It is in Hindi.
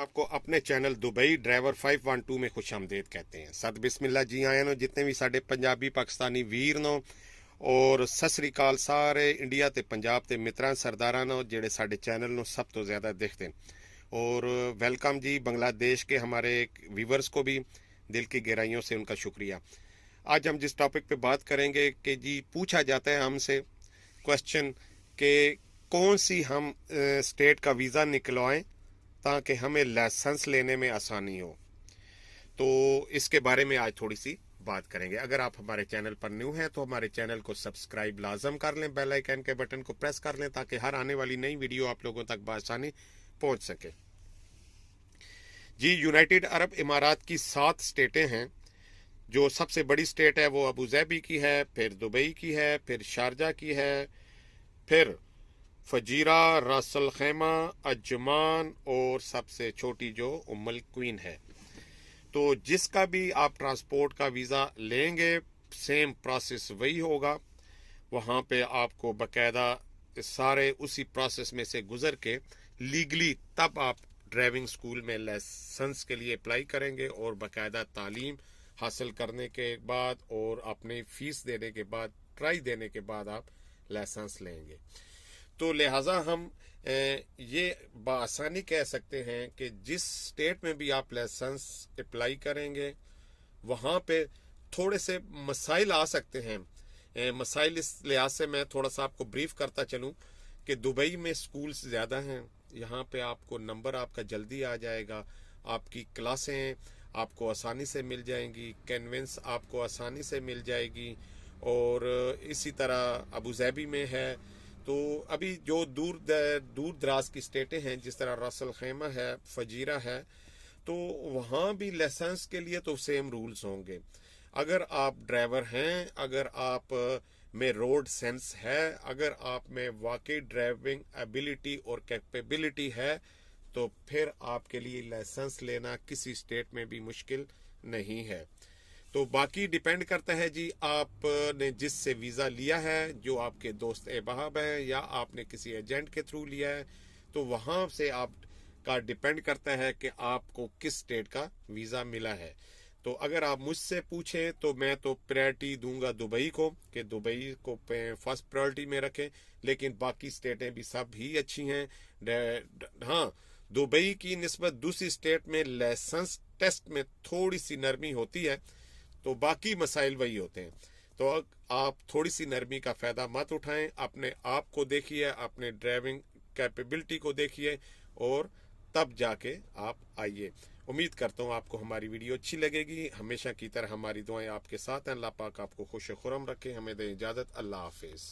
आपको अपने चैनल दुबई ड्राइवर 512 में खुशामदीद कहते हैं। सत बिस्मिल्ला जी आए नो जितने भी साडे पंजाबी पाकिस्तानी वीर नो और सत श्री अकाल सारे इंडिया ते पंजाब ते मित्रां सरदारां नो जेड़े साडे चैनल नो सब तो ज़्यादा देखते हैं। और वेलकम जी बांग्लादेश के हमारे व्यूवर्स को भी दिल की गहराइयों से उनका शुक्रिया। आज हम जिस टॉपिक पे बात करेंगे कि जी पूछा जाता है हमसे क्वेश्चन कि कौन सी हम स्टेट का वीज़ा निकलवाएं ताकि हमें लाइसेंस लेने में आसानी हो। तो इसके बारे में आज थोड़ी सी बात करेंगे। अगर आप हमारे चैनल पर न्यू हैं तो हमारे चैनल को सब्सक्राइब लाजम कर लें, बेल आइकन के बटन को प्रेस कर लें ताकि हर आने वाली नई वीडियो आप लोगों तक बआसानी पहुंच सके। जी यूनाइटेड अरब इमारात की 7 स्टेटें हैं। जो सबसे बड़ी स्टेट है वो अबू धाबी की है, फिर दुबई की है, फिर शारजा की है, फिर फजीरा, रासल खैमा, अजमान और सबसे छोटी जो उम्मुल क्वीन है। तो जिसका भी आप ट्रांसपोर्ट का वीज़ा लेंगे सेम प्रोसेस वही होगा। वहाँ पे आपको बकायदा सारे उसी प्रोसेस में से गुजर के लीगली तब आप ड्राइविंग स्कूल में लाइसेंस के लिए अप्लाई करेंगे और बकायदा तालीम हासिल करने के बाद और अपनी फीस देने के बाद, ट्राई देने के बाद आप लाइसेंस लेंगे। तो लिहाजा हम ये बआसानी कह सकते हैं कि जिस स्टेट में भी आप लाइसेंस अप्लाई करेंगे वहाँ पे थोड़े से मसाइल आ सकते हैं। मसाइल इस लिहाज से मैं थोड़ा सा आपको ब्रीफ करता चलूँ कि दुबई में स्कूल्स ज़्यादा हैं। यहाँ पे आपको नंबर आपका जल्दी आ जाएगा, आपकी क्लासें आपको आसानी से मिल जाएंगी, कन्वेंस आपको आसानी से मिल जाएगी। और इसी तरह अबू धाबी में है। तो अभी जो दूर दराज की स्टेटें हैं जिस तरह रासल खैमा है, फजीरा है, तो वहाँ भी लाइसेंस के लिए तो सेम रूल्स होंगे। अगर आप ड्राइवर हैं, अगर आप में रोड सेंस है, अगर आप में वाकई ड्राइविंग एबिलिटी और कैपेबिलिटी है तो फिर आपके लिए लाइसेंस लेना किसी स्टेट में भी मुश्किल नहीं है। तो बाकी डिपेंड करता है जी आपने जिससे वीज़ा लिया है, जो आपके दोस्त अहबाब हैं या आपने किसी एजेंट के थ्रू लिया है, तो वहाँ से आप का डिपेंड करता है कि आपको किस स्टेट का वीज़ा मिला है। तो अगर आप मुझसे पूछें तो मैं तो प्रायोरिटी दूंगा दुबई को, कि दुबई को फर्स्ट प्रायोरिटी में रखें, लेकिन बाकी स्टेटें भी सब ही अच्छी हैं। हाँ, दुबई की निस्बत दूसरी स्टेट में लाइसेंस टेस्ट में थोड़ी सी नरमी होती है, तो बाकी मसाइल वही होते हैं। तो आप थोड़ी सी नरमी का फ़ायदा मत उठाएं, अपने आप को देखिए, अपने ड्राइविंग कैपेबिलिटी को देखिए और तब जाके आप आइए। उम्मीद करता हूँ आपको हमारी वीडियो अच्छी लगेगी। हमेशा की तरह हमारी दुआएं आपके साथ हैं। अल्लाह पाक आपको खुश खुरम रखे। हमें दें इजाज़त। अल्लाह हाफिज़।